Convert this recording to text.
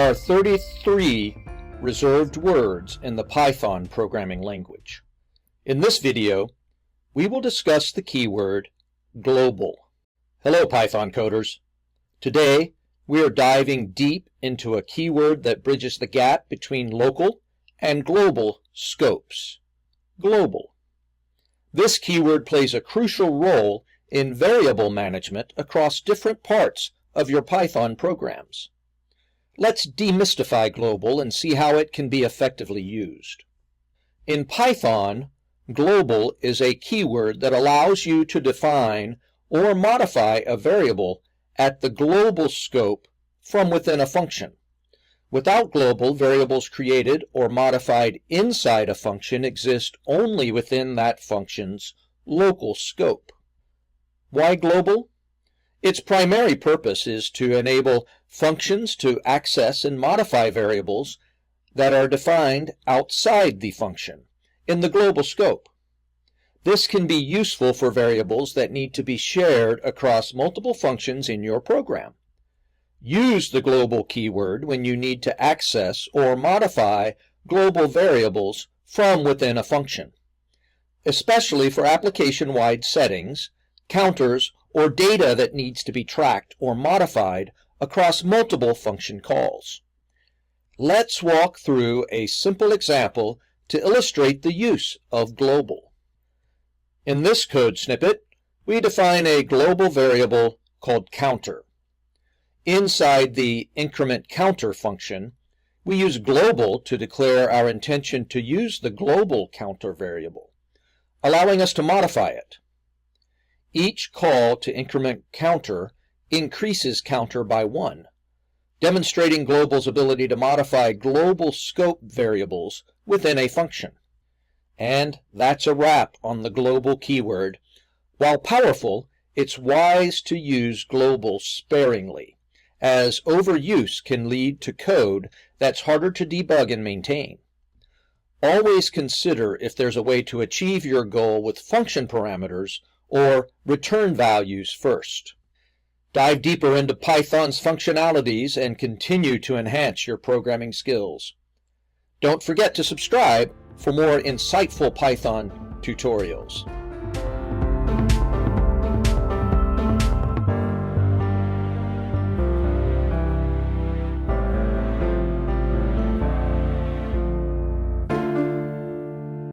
are 33 reserved words in the Python programming language. In this video, we will discuss the keyword global. Hello, Python coders. Today, we are diving deep into a keyword that bridges the gap between local and global scopes. Global. This keyword plays a crucial role in variable management across different parts of your Python programs. Let's demystify global and see how it can be effectively used. In Python, global is a keyword that allows you to define or modify a variable at the global scope from within a function. Without global, variables created or modified inside a function exist only within that function's local scope. Why global? Its primary purpose is to enable functions to access and modify variables that are defined outside the function, in the global scope. This can be useful for variables that need to be shared across multiple functions in your program. Use the global keyword when you need to access or modify global variables from within a function, especially for application-wide settings, counters, or data that needs to be tracked or modified across multiple function calls. Let's walk through a simple example to illustrate the use of global. In this code snippet, we define a global variable called counter. Inside the increment_counter function, we use global to declare our intention to use the global counter variable, allowing us to modify it. Each call to increment counter increases counter by 1, demonstrating global's ability to modify global scope variables within a function. And that's a wrap on the global keyword. While powerful, it's wise to use global sparingly, as overuse can lead to code that's harder to debug and maintain. Always consider if there's a way to achieve your goal with function parameters or return values first. Dive deeper into Python's functionalities and continue to enhance your programming skills. Don't forget to subscribe for more insightful Python tutorials.